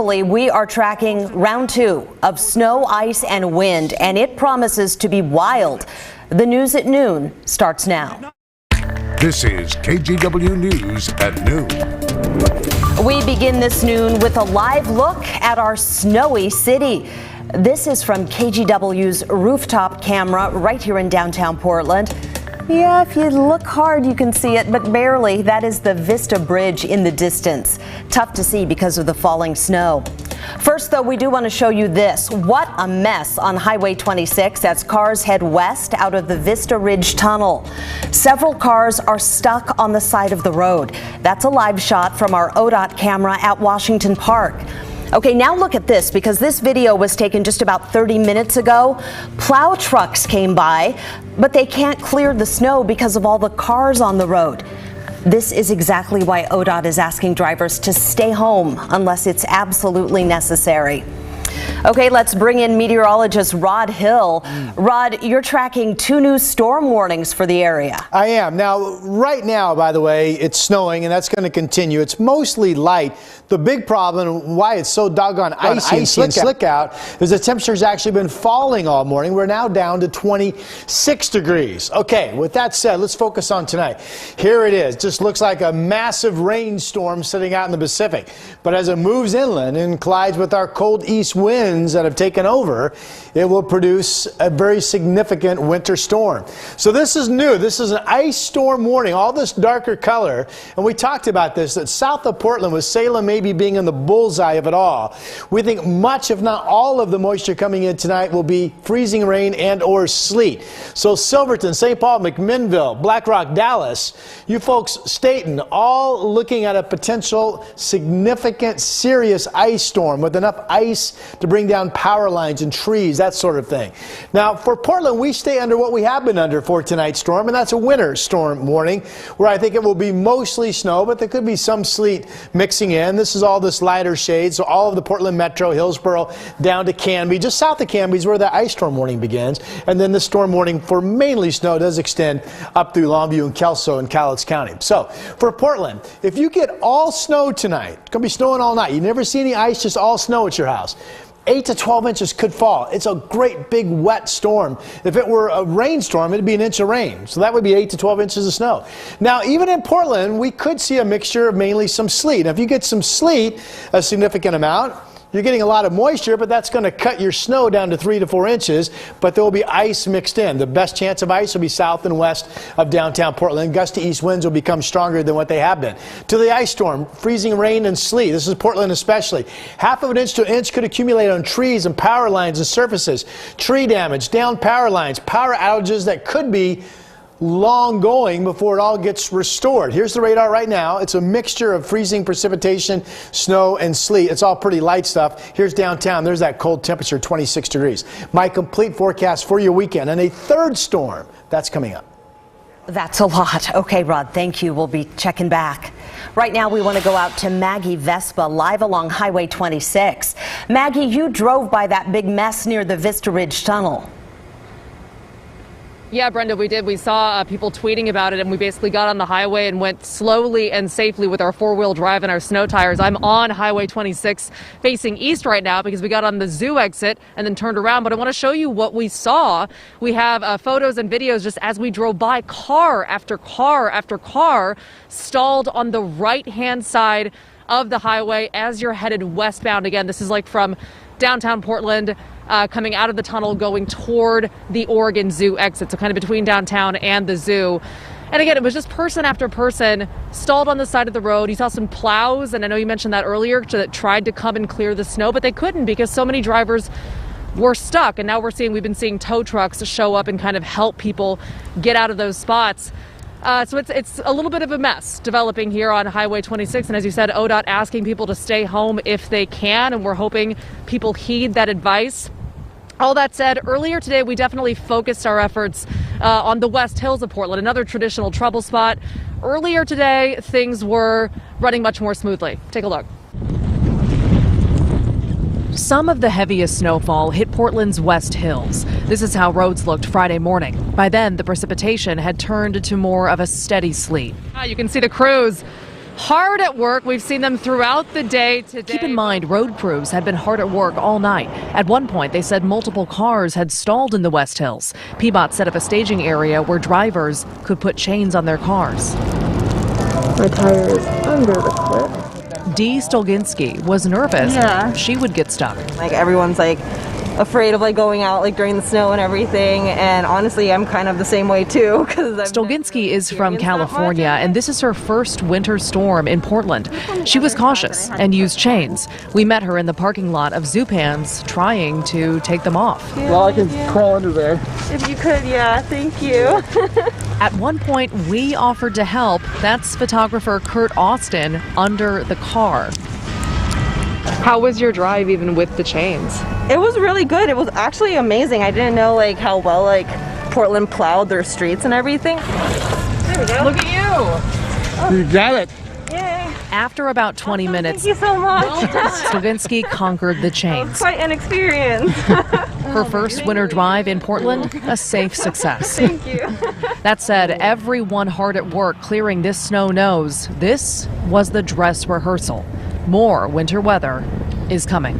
Locally, we are tracking round 2 of snow, ice, and wind, and it promises to be wild. The news at noon starts now. This is KGW News at noon. We begin this noon with a live look at our snowy city. This is from KGW's rooftop camera right here in downtown Portland. Yeah, if you look hard, you can see it, but barely. That is the Vista Bridge in the distance. Tough to see because of the falling snow. First, though, we do want to show you this. What a mess on Highway 26 as cars head west out of the Vista Ridge Tunnel. Several cars are stuck on the side of the road. That's a live shot from our ODOT camera at Washington Park. Okay, now look at this, because this video was taken just about 30 minutes ago. Plow trucks came by, but they can't clear the snow because of all the cars on the road. This is exactly why ODOT is asking drivers to stay home unless it's absolutely necessary. Okay, let's bring in meteorologist Rod Hill. Rod, you're tracking 2 new storm warnings for the area. I am. Now, right now, by the way, it's snowing, and that's going to continue. It's mostly light. The big problem, why it's so doggone icy and slick out, is the temperature's actually been falling all morning. We're now down to 26 degrees. Okay, with that said, let's focus on tonight. Here it is. Just looks like a massive rainstorm sitting out in the Pacific. But as it moves inland and collides with our cold east winds that have taken over, it will produce a very significant winter storm. So this is new. This is an ice storm warning, all this darker color. And we talked about this, that south of Portland, with Salem maybe being in the bullseye of it all, we think much, if not all, of the moisture coming in tonight will be freezing rain and or sleet. So Silverton, St. Paul, McMinnville, Black Rock, Dallas, you folks, Staten, all looking at a potential significant, serious ice storm with enough ice to bring down power lines and trees, that sort of thing. Now, for Portland, we stay under what we have been under for tonight's storm, and that's a winter storm warning, where I think it will be mostly snow, but there could be some sleet mixing in. This is all this lighter shade, so all of the Portland Metro, Hillsborough, down to Canby. Just south of Canby is where the ice storm warning begins, and then the storm warning for mainly snow does extend up through Longview and Kelso and Cowlitz County. So, for Portland, if you get all snow tonight, it's going to be snowing all night. You never see any ice, just all snow at your house. 8 to 12 inches could fall. It's a great big wet storm. If it were a rainstorm, it'd be an inch of rain. So that would be 8 to 12 inches of snow. Now, even in Portland, we could see a mixture of mainly some sleet. Now, if you get some sleet, a significant amount, you're getting a lot of moisture, but that's going to cut your snow down to 3 to 4 inches, but there will be ice mixed in. The best chance of ice will be south and west of downtown Portland. Gusty east winds will become stronger than what they have been. To the ice storm, freezing rain and sleet. This is Portland especially. Half of an inch to an inch could accumulate on trees and power lines and surfaces. Tree damage, downed power lines, power outages that could be long going before it all gets restored. Here's the radar right now. It's a mixture of freezing precipitation, snow, and sleet. It's all pretty light stuff. Here's downtown. There's that cold temperature, 26 degrees. My complete forecast for your weekend, and a third storm that's coming up. That's a lot. Okay, Rod, thank you. We'll be checking back. Right now, we want to go out to Maggie Vespa live along Highway 26. Maggie, you drove by that big mess near the Vista Ridge Tunnel. Yeah, Brenda, we did. We saw people tweeting about it, and we basically got on the highway and went slowly and safely with our four-wheel drive and our snow tires. I'm on Highway 26 facing east right now because we got on the zoo exit and then turned around. But I want to show you what we saw. We have photos and videos just as we drove by, car after car after car stalled on the right-hand side of the highway as you're headed westbound. Again, this is like from downtown Portland, coming out of the tunnel going toward the Oregon Zoo exit, so kind of between downtown and the zoo. And again, it was just person after person stalled on the side of the road. You saw some plows, and I know you mentioned that earlier, that tried to come and clear the snow, but they couldn't because so many drivers were stuck. And now we've been seeing tow trucks show up and kind of help people get out of those spots. So it's a little bit of a mess developing here on Highway 26. And as you said, ODOT asking people to stay home if they can, and we're hoping people heed that advice. All that said, earlier today, we definitely focused our efforts on the West Hills of Portland, another traditional trouble spot. Earlier today, things were running much more smoothly. Take a look. Some of the heaviest snowfall hit Portland's West Hills. This is how roads looked Friday morning. By then, the precipitation had turned to more of a steady sleet. You can see the crews hard at work. We've seen them throughout the day today. Keep in mind, road crews had been hard at work all night. At one point, they said multiple cars had stalled in the West Hills. PBOT set up a staging area where drivers could put chains on their cars. My tire is under the clip. Dee Stolginski was nervous. Yeah. She would get stuck. Like everyone's like afraid of like going out like during the snow and everything, and honestly I'm kind of the same way too, because Stolginski is from California, and this is her first winter storm in Portland. She was cautious and used chains. We met her in the parking lot of Zupans trying to take them off. Well, I can crawl under there. If you could, yeah, thank you. At one point, we offered to help. That's photographer Kurt Austin under the car. How was your drive even with the chains? It was really good. It was actually amazing. I didn't know like how well like Portland plowed their streets and everything. There we go. Look at you. You got it. Yay. After about 20 minutes, Thank you so much. Stolginski conquered the chains. Quite an experience. Her first winter drive in Portland, a safe success. Thank you. That said, everyone hard at work clearing this snow knows this was the dress rehearsal. More winter weather is coming.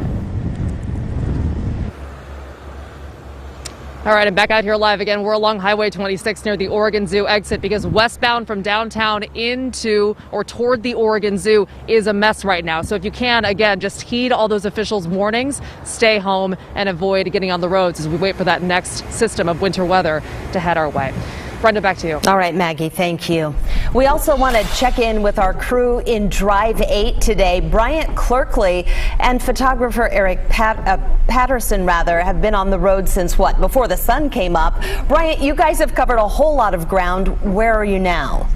All right, I'm back out here live again. We're along Highway 26 near the Oregon Zoo exit because westbound from downtown into or toward the Oregon Zoo is a mess right now. So if you can, again, just heed all those officials' warnings, stay home and avoid getting on the roads as we wait for that next system of winter weather to head our way. Brenda, back to you. All right, Maggie, thank you. We also want to check in with our crew in Drive 8 today. Bryant Clerkley and photographer Eric Patterson, have been on the road since what? Before the sun came up. Bryant, you guys have covered a whole lot of ground. Where are you now?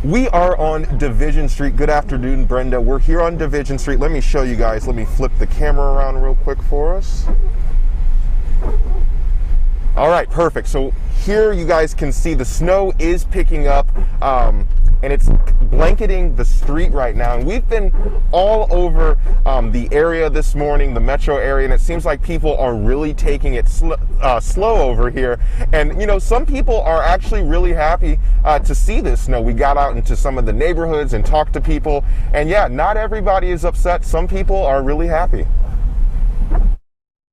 We are on Division Street. Good afternoon, Brenda. We're here on Division Street. Let me show you guys. Let me flip the camera around real quick for us. All right, perfect. So here you guys can see the snow is picking up and it's blanketing the street right now. And we've been all over the area this morning, the metro area, and it seems like people are really taking it slow over here. And, you know, some people are actually really happy to see this snow. We got out into some of the neighborhoods and talked to people. And yeah, not everybody is upset. Some people are really happy.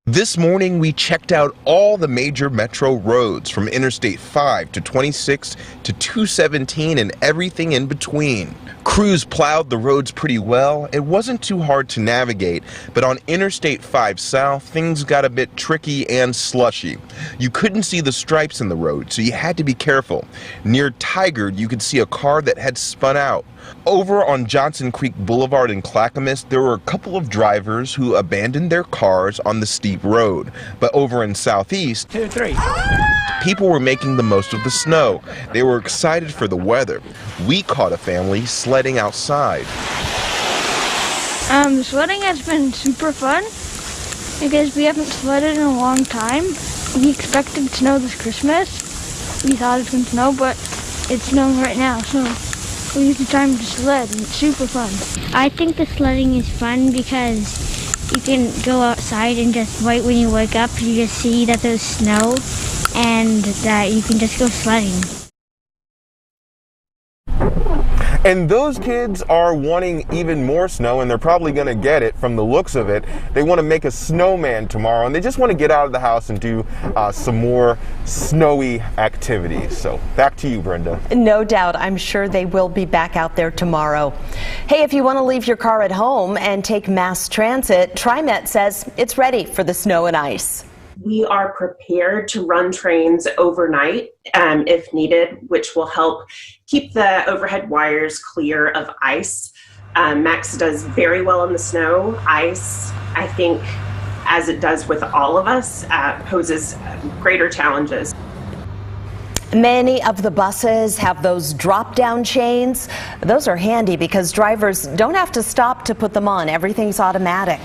This morning, we checked out all the major metro roads from Interstate 5 to 26 to 217 and everything in between. Crews plowed the roads pretty well. It wasn't too hard to navigate, but on Interstate 5 South, things got a bit tricky and slushy. You couldn't see the stripes in the road, so you had to be careful. Near Tigard, you could see a car that had spun out. Over on Johnson Creek Boulevard in Clackamas, there were a couple of drivers who abandoned their cars on the steep road. But over in Southeast, people were making the most of the snow. They were excited for the weather. We caught a family sledding outside. The sledding has been super fun because we haven't sledded in a long time. We expected snow this Christmas. We thought it was going to snow, but it's snowing right now, so we use the time to sled, and it's super fun. I think the sledding is fun because you can go outside and just right when you wake up, you just see that there's snow and that you can just go sledding. And those kids are wanting even more snow, and they're probably going to get it from the looks of it. They want to make a snowman tomorrow, and they just want to get out of the house and do some more snowy activities. So back to you, Brenda. No doubt. I'm sure they will be back out there tomorrow. Hey, if you want to leave your car at home and take mass transit, TriMet says it's ready for the snow and ice. We are prepared to run trains overnight if needed, which will help keep the overhead wires clear of ice. Max does very well in the snow. Ice, I think, as it does with all of us, poses greater challenges. Many of the buses have those drop-down chains. Those are handy because drivers don't have to stop to put them on. Everything's automatic.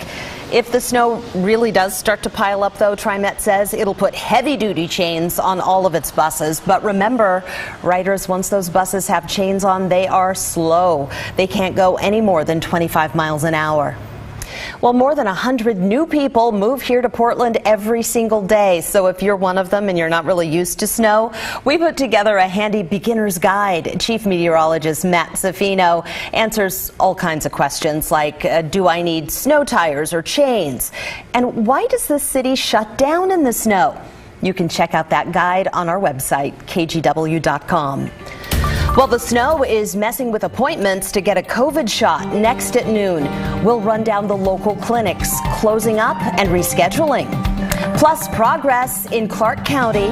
If the snow really does start to pile up, though, TriMet says it'll put heavy-duty chains on all of its buses. But remember, riders, once those buses have chains on, they are slow. They can't go any more than 25 miles an hour. Well, more than 100 new people move here to Portland every single day. So if you're one of them and you're not really used to snow, we put together a handy beginner's guide. Chief Meteorologist Matt Zaffino answers all kinds of questions like, do I need snow tires or chains? And why does the city shut down in the snow? You can check out that guide on our website, kgw.com. Well, the snow is messing with appointments to get a COVID shot. Next at noon, we'll run down the local clinics, closing up and rescheduling. Plus, progress in Clark County.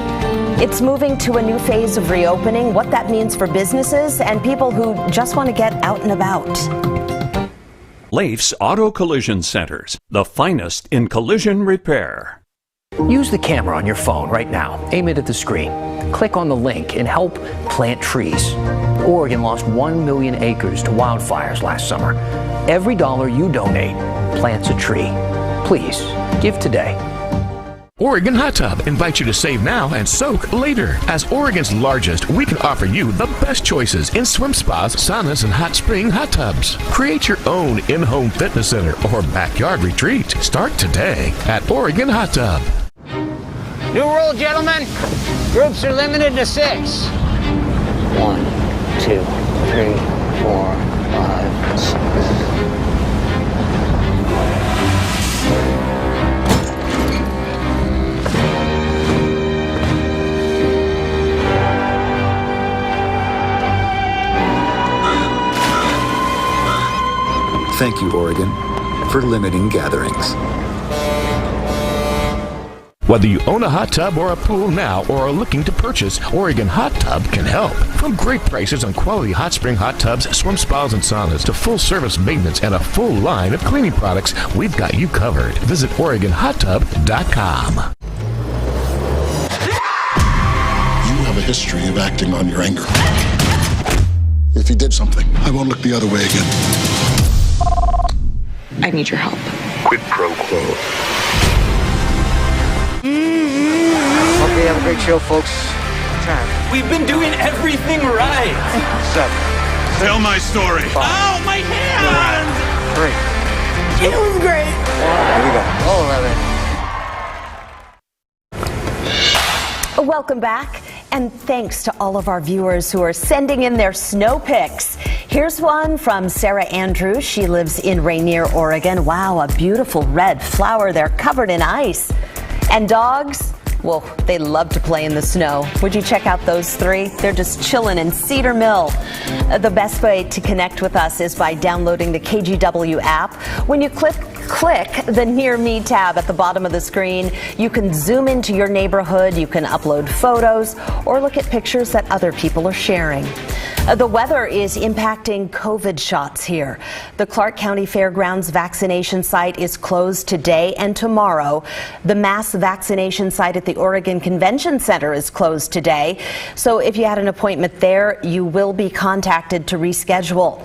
It's moving to a new phase of reopening, what that means for businesses and people who just want to get out and about. Leif's Auto Collision Centers, the finest in collision repair. Use the camera on your phone right now. Aim it at the screen. Click on the link and help plant trees. Oregon lost 1 million acres to wildfires last summer. Every dollar you donate plants a tree. Please, give today. Oregon Hot Tub invites you to save now and soak later. As Oregon's largest, we can offer you the best choices in swim spas, saunas, and hot spring hot tubs. Create your own in-home fitness center or backyard retreat. Start today at Oregon Hot Tub. New rule, gentlemen. Groups are limited to 6. 1, 2, 3, 4, 5, 6. Thank you, Oregon, for limiting gatherings. Whether you own a hot tub or a pool now or are looking to purchase, Oregon Hot Tub can help. From great prices on quality hot spring hot tubs, swim spas, and saunas to full-service maintenance and a full line of cleaning products, we've got you covered. Visit OregonHotTub.com. You have a history of acting on your anger. If you did something, I won't look the other way again. I need your help. Quid pro quo. Hope you have a great show, folks. We've been doing everything right. 7. Tell my story. 5. Oh, my hand! 3. It was great. 11. Welcome back, and thanks to all of our viewers who are sending in their snow pics. Here's one from Sarah Andrews. She lives in Rainier, Oregon. Wow, a beautiful red flower there covered in ice. And dogs, well, they love to play in the snow. Would you check out those 3? They're just chilling in Cedar Mill. The best way to connect with us is by downloading the KGW app. When you click the Near Me tab at the bottom of the screen, you can zoom into your neighborhood, you can upload photos, or look at pictures that other people are sharing. The weather is impacting COVID shots here. The Clark County Fairgrounds vaccination site is closed today and tomorrow. The mass vaccination site at the Oregon Convention Center is closed today. So if you had an appointment there, you will be contacted to reschedule.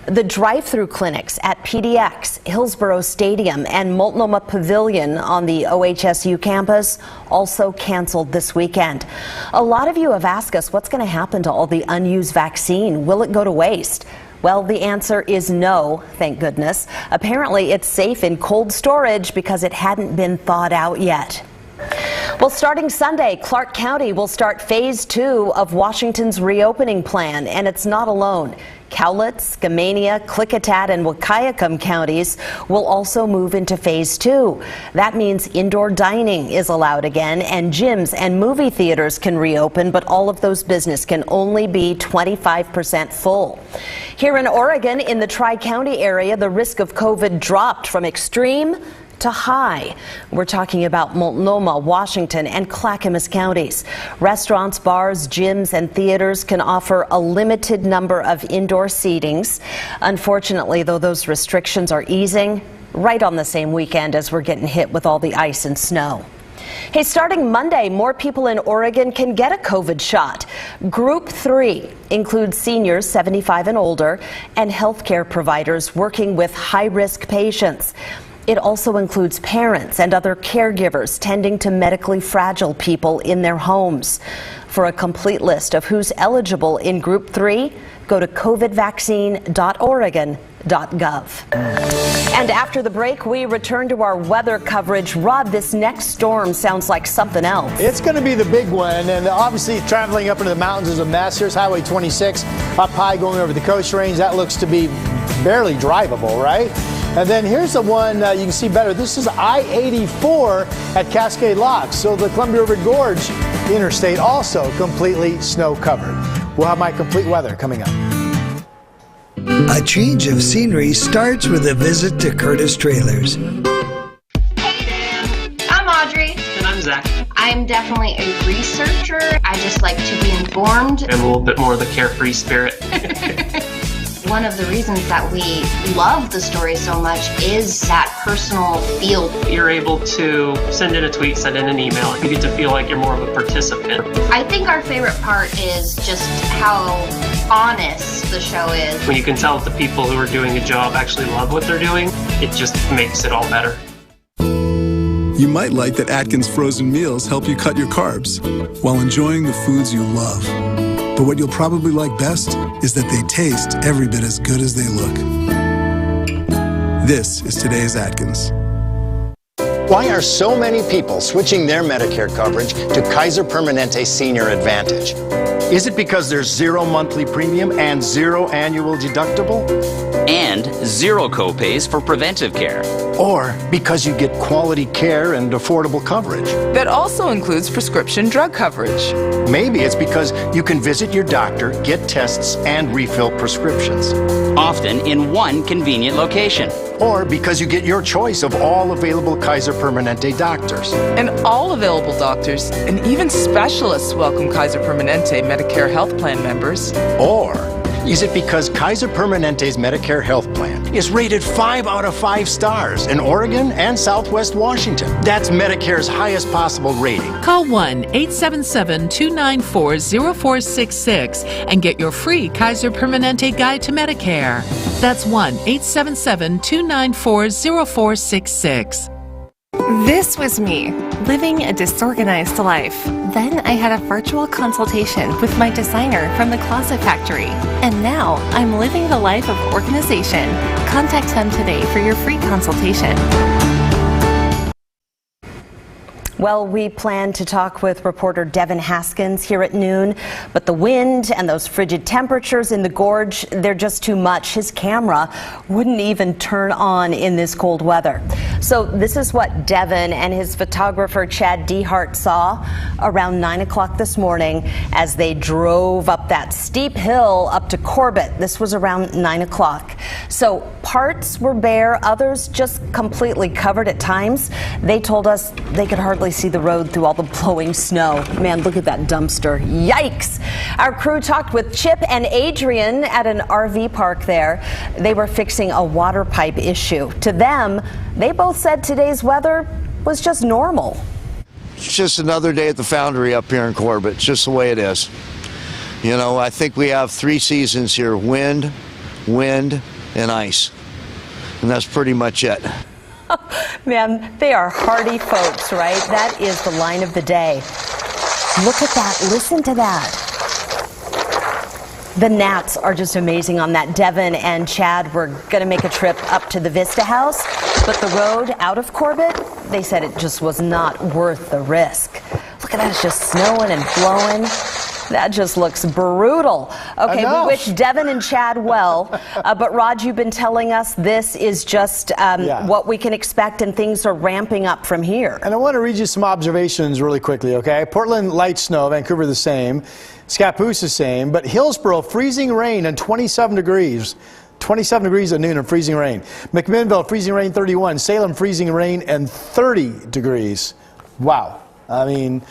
The drive-through clinics at PDX, Hillsborough Stadium, and Multnomah Pavilion on the OHSU campus also canceled this weekend. A lot of you have asked us what's going to happen to all the unused vaccine. Will it go to waste? Well, the answer is no, thank goodness. Apparently, it's safe in cold storage because it hadn't been thawed out yet. Well, starting Sunday, Clark County will start phase 2 of Washington's reopening plan, and it's not alone. Cowlitz, Skamania, Klickitat, and Wahkiakum counties will also move into phase 2. That means indoor dining is allowed again, and gyms and movie theaters can reopen, but all of those business can only be 25% full. Here in Oregon, in the Tri-County area, the risk of COVID dropped from extreme to high. We're talking about Multnomah, Washington, and Clackamas counties. Restaurants, bars, gyms, and theaters can offer a limited number of indoor seatings. Unfortunately, though, those restrictions are easing right on the same weekend as we're getting hit with all the ice and snow. Hey, starting Monday, more people in Oregon can get a COVID shot. Group 3 includes seniors 75 and older and healthcare providers working with high-risk patients. It also includes parents and other caregivers tending to medically fragile people in their homes. For a complete list of who's eligible in Group 3, go to covidvaccine.oregon.gov. And after the break, we return to our weather coverage. Rod, this next storm sounds like something else. It's going to be the big one, and obviously traveling up into the mountains is a mess. Here's Highway 26 up high going over the Coast Range. That looks to be barely drivable, right? And then here's the one you can see better. This is I-84 at Cascade Locks. So the Columbia River Gorge interstate also completely snow covered. We'll have my complete weather coming up. A change of scenery starts with a visit to Curtis Trailers. I'm Audrey. And I'm Zach. I'm definitely a researcher. I just like to be informed. And a little bit more of the carefree spirit. One of the reasons that we love the story so much is that personal feel. You're able to send in a tweet, send in an email. You get to feel like you're more of a participant. I think our favorite part is just how honest the show is. When you can tell that the people who are doing a job actually love what they're doing, it just makes it all better. You might like that Atkins frozen meals help you cut your carbs while enjoying the foods you love. But what you'll probably like best is that they taste every bit as good as they look. This is today's Atkins. Why are so many people switching their Medicare coverage to Kaiser Permanente Senior Advantage? Is it because there's 0 monthly premium and 0 annual deductible? And 0 copays for preventive care. Or because you get quality care and affordable coverage? That also includes prescription drug coverage. Maybe it's because you can visit your doctor, get tests, and refill prescriptions. Often in one convenient location. Or because you get your choice of all available Kaiser Permanente doctors. And all available doctors and even specialists welcome Kaiser Permanente Medicare Health Plan members. Or is it because Kaiser Permanente's Medicare Health Plan is rated 5 out of 5 stars in Oregon and Southwest Washington? That's Medicare's highest possible rating. Call 1-877-294-0466 and get your free Kaiser Permanente Guide to Medicare. That's 1-877-294-0466. This was me, living a disorganized life. Then I had a virtual consultation with my designer from the Closet Factory. And now I'm living the life of organization. Contact them today for your free consultation. Well, we plan to talk with reporter Devin Haskins here at noon, but the wind and those frigid temperatures in the gorge, they're just too much. His camera wouldn't even turn on in this cold weather. So this is what Devin and his photographer Chad Dehart saw around 9 o'clock this morning as they drove up that steep hill up to Corbett. This was around 9 o'clock. So parts were bare, others just completely covered at times. They told us they could hardly see the road through all the blowing snow. Man, look at that dumpster. Yikes! Our crew talked with Chip and Adrian at an RV park there. They were fixing a water pipe issue. To them, they both said today's weather was just normal. It's just another day at the foundry up here in Corbett. It's just the way it is. You know, I think we have 3 seasons here: wind, and ice. And that's pretty much it. Man, they are hardy folks, right? That is the line of the day. Look at that. Listen to that. The gnats are just amazing on that. Devin and Chad were going to make a trip up to the Vista House, but the road out of Corbett, they said it just was not worth the risk. Look at that. It's just snowing and blowing. That just looks brutal. Okay, Enough. We wish Devin and Chad well, but Rod, you've been telling us this is just what we can expect, and things are ramping up from here. And I want to read you some observations really quickly, okay? Portland, light snow. Vancouver, the same. Scappoose, the same. But Hillsborough, freezing rain and 27 degrees. 27 degrees at noon and freezing rain. McMinnville, freezing rain 31. Salem, freezing rain and 30 degrees. Wow. I mean,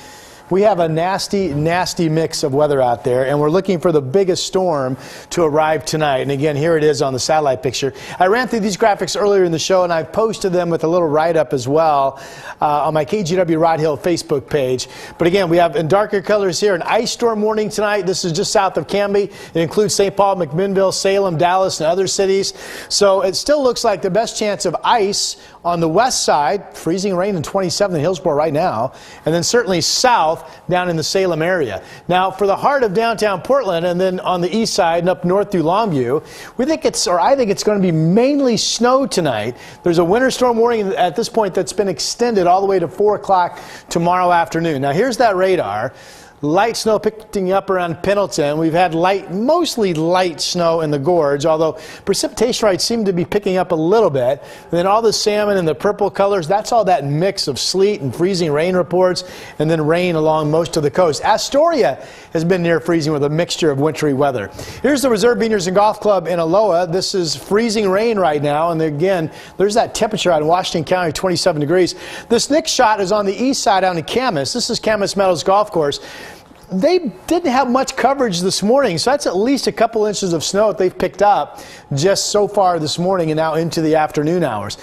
we have a nasty, nasty mix of weather out there, and we're looking for the biggest storm to arrive tonight. And again, here it is on the satellite picture. I ran through these graphics earlier in the show, and I posted them with a little write-up as well on my KGW Rod Hill Facebook page. But again, we have in darker colors here an ice storm warning tonight. This is just south of Canby. It includes St. Paul, McMinnville, Salem, Dallas, and other cities. So it still looks like the best chance of ice on the west side, freezing rain and 27 in Hillsborough right now, and then certainly south south down in the Salem area. Now, for the heart of downtown Portland and then on the east side and up north through Longview, I think it's going to be mainly snow tonight. There's a winter storm warning at this point that's been extended all the way to 4 o'clock tomorrow afternoon. Now, here's that radar. Light snow picking up around Pendleton. We've had mostly light snow in the gorge, although precipitation rates seem to be picking up a little bit. And then all the salmon and the purple colors, that's all that mix of sleet and freezing rain reports, and then rain along most of the coast. Astoria has been near freezing with a mixture of wintry weather. Here's the Reserve Vineyards and Golf Club in Aloha. This is freezing rain right now, and again, there's that temperature out in Washington County, 27 degrees. This next shot is on the east side out in Camas. This is Camas Meadows Golf Course. They didn't have much coverage this morning, so that's at least a couple inches of snow that they've picked up just so far this morning and now into the afternoon hours.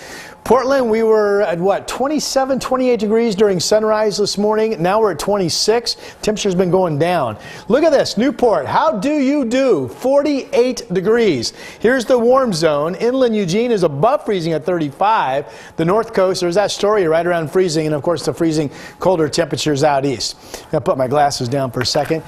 Portland, we were at 27, 28 degrees during sunrise this morning. Now we're at 26. Temperature's been going down. Look at this, Newport. How do you do? 48 degrees. Here's the warm zone. Inland Eugene is above freezing at 35. The North Coast, there's that story right around freezing, and of course the freezing colder temperatures out east. I'm going to put my glasses down for a second.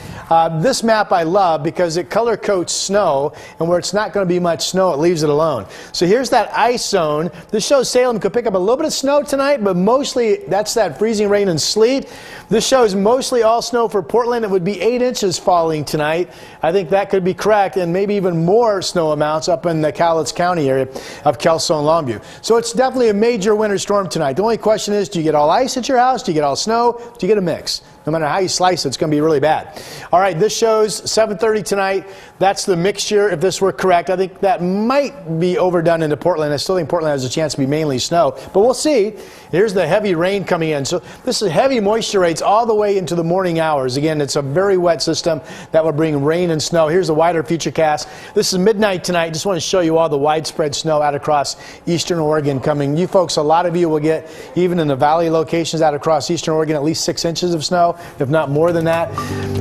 This map I love because it color codes snow, and where it's not going to be much snow, it leaves it alone. So here's that ice zone. This shows Salem could pick up a little bit of snow tonight, but mostly that's that freezing rain and sleet. This shows mostly all snow for Portland. It would be 8 inches falling tonight. I think that could be correct, and maybe even more snow amounts up in the Cowlitz County area of Kelso and Longview. So it's definitely a major winter storm tonight. The only question is, do you get all ice at your house? Do you get all snow? Do you get a mix? No matter how you slice it, it's going to be really bad. All right, this shows 7:30 tonight. That's the mixture, if this were correct. I think that might be overdone into Portland. I still think Portland has a chance to be mainly snow, but we'll see. Here's the heavy rain coming in. So this is heavy moisture rates all the way into the morning hours. Again, it's a very wet system that will bring rain and snow. Here's the wider futurecast. This is midnight tonight. Just want to show you all the widespread snow out across eastern Oregon coming. You folks, a lot of you will get, even in the valley locations out across eastern Oregon, at least 6 inches of snow, if not more than that.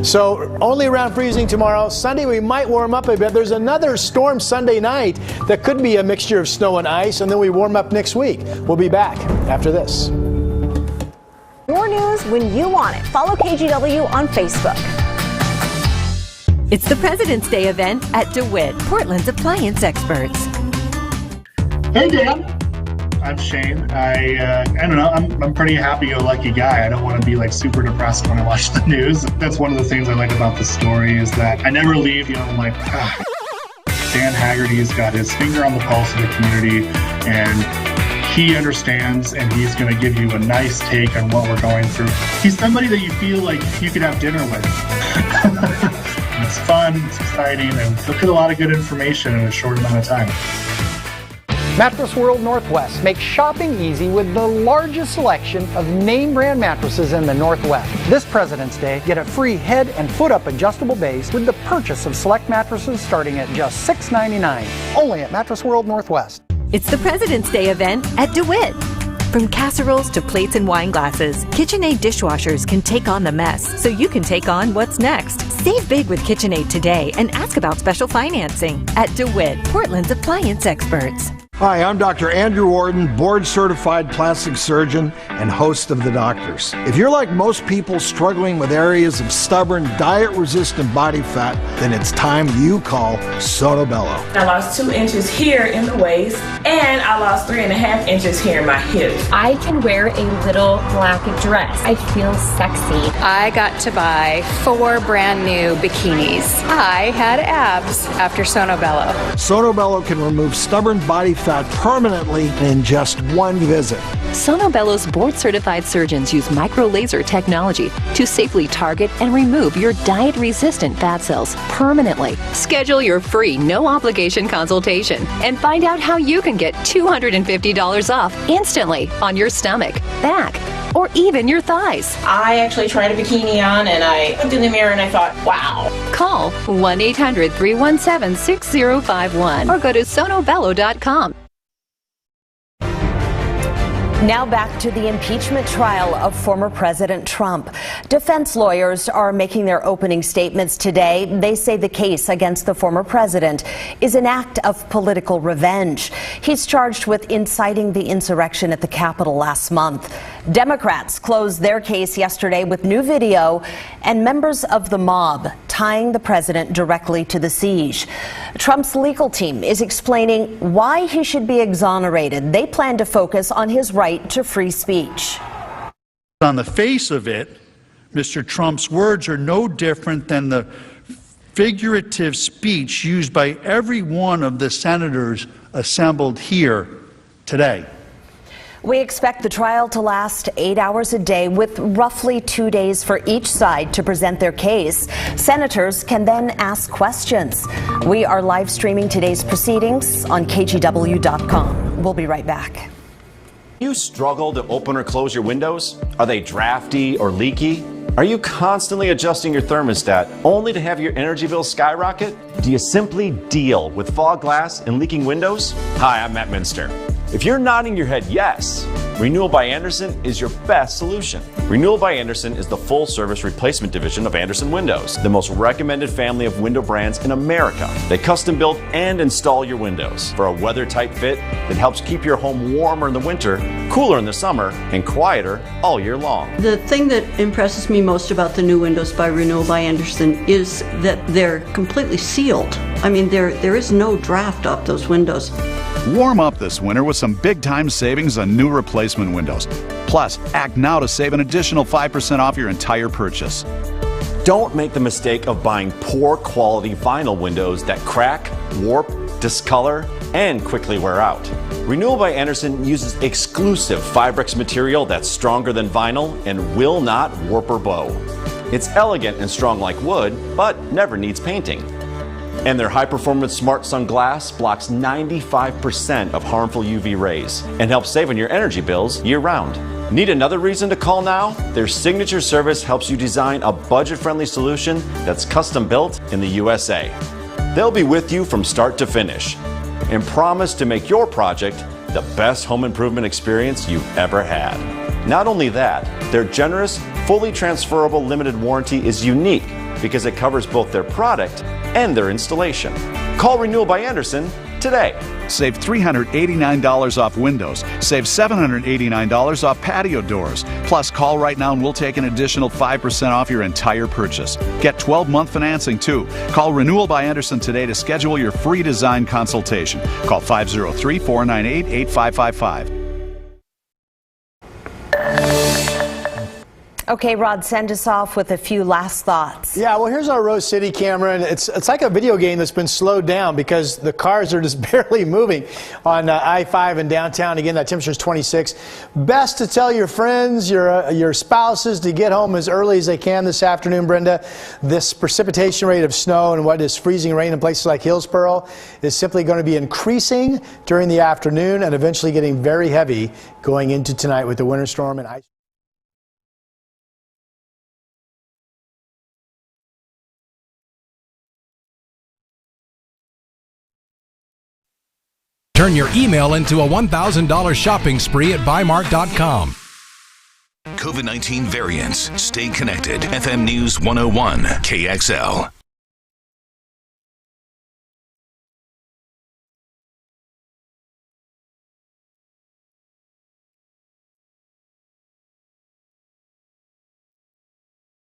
So only around freezing tomorrow. Sunday we might warm up a bit. There's another storm Sunday night that could be a mixture of snow and ice, and then we warm up next week. We'll be back after this. More news when you want it. Follow KGW on Facebook. It's the President's Day event at DeWitt, Portland's appliance experts. Hey, Dan. I'm Shane. I don't know. I'm pretty happy-go-lucky guy. I don't want to be like super depressed when I watch the news. That's one of the things I like about the story is that I never leave. I'm like, Dan Haggerty's got his finger on the pulse of the community, and he understands, and he's going to give you a nice take on what we're going through. He's somebody that you feel like you could have dinner with. It's fun, it's exciting, and he'll get a lot of good information in a short amount of time. Mattress World Northwest makes shopping easy with the largest selection of name brand mattresses in the Northwest. This President's Day, get a free head and foot up adjustable base with the purchase of select mattresses starting at just $6.99. Only at Mattress World Northwest. It's the President's Day event at DeWitt. From casseroles to plates and wine glasses, KitchenAid dishwashers can take on the mess so you can take on what's next. Save big with KitchenAid today and ask about special financing at DeWitt, Portland's appliance experts. Hi, I'm Dr. Andrew Warden, board-certified plastic surgeon and host of The Doctors. If you're like most people struggling with areas of stubborn, diet-resistant body fat, then it's time you call Sono Bello. I lost 2 inches here in the waist, and I lost 3.5 inches here in my hips. I can wear a little black dress. I feel sexy. I got to buy 4 brand new bikinis. I had abs after Sono Bello. Sono Bello can remove stubborn body fat permanently in just one visit. Sono Bello's board-certified surgeons use micro-laser technology to safely target and remove your diet-resistant fat cells permanently. Schedule your free, no-obligation consultation and find out how you can get $250 off instantly on your stomach, back, or even your thighs. I actually tried a bikini on and I looked in the mirror and I thought, wow. Call 1-800-317-6051 or go to sonobello.com. Now back to the impeachment trial of former President Trump. Defense lawyers are making their opening statements today. They say the case against the former president is an act of political revenge. He's charged with inciting the insurrection at the Capitol last month. Democrats closed their case yesterday with new video and members of the mob tying the president directly to the siege. Trump's legal team is explaining why he should be exonerated. They plan to focus on his right to free speech. On the face of it, Mr. Trump's words are no different than the figurative speech used by every one of the senators assembled here today. We expect the trial to last 8 hours a day with roughly 2 days for each side to present their case. Senators can then ask questions. We are live streaming today's proceedings on KGW.com. We'll be right back. You struggle to open or close your windows? Are they drafty or leaky? Are you constantly adjusting your thermostat only to have your energy bill skyrocket? Do you simply deal with fog glass and leaking windows? Hi, I'm Matt Minster. If you're nodding your head yes, Renewal by Andersen is your best solution. Renewal by Andersen is the full-service replacement division of Andersen Windows, the most recommended family of window brands in America. They custom build and install your windows for a weather-tight fit that helps keep your home warmer in the winter, cooler in the summer, and quieter all year long. The thing that impresses me most about the new windows by Renewal by Andersen is that they're completely sealed. I mean, there is no draft off those windows. Warm up this winter with some big-time savings on new replacement windows. Plus, act now to save an additional 5% off your entire purchase. Don't make the mistake of buying poor quality vinyl windows that crack, warp, discolor, and quickly wear out. Renewal by Andersen uses exclusive Fibrex material that's stronger than vinyl and will not warp or bow. It's elegant and strong like wood, but never needs painting. And their high-performance Smart Sun Glass blocks 95% of harmful UV rays and helps save on your energy bills year-round. Need another reason to call now? Their signature service helps you design a budget-friendly solution that's custom-built in the USA. They'll be with you from start to finish and promise to make your project the best home improvement experience you've ever had. Not only that, their generous, fully transferable limited warranty is unique because it covers both their product and their installation. Call Renewal by Andersen today. Save $389 off windows. Save $789 off patio doors. Plus, call right now and we'll take an additional 5% off your entire purchase. Get 12-month financing too. Call Renewal by Andersen today to schedule your free design consultation. Call 503-498-8555. Okay, Rod, send us off with a few last thoughts. Yeah, well, here's our Rose City camera, and it's like a video game that's been slowed down because the cars are just barely moving on I-5 in downtown. Again, that temperature is 26. Best to tell your friends, your spouses to get home as early as they can this afternoon, Brenda. This precipitation rate of snow and what is freezing rain in places like Hillsboro is simply going to be increasing during the afternoon and eventually getting very heavy going into tonight with the winter storm and ice. Turn your email into a $1,000 shopping spree at buymark.com. COVID-19 variants. Stay connected. FM News 101 KXL.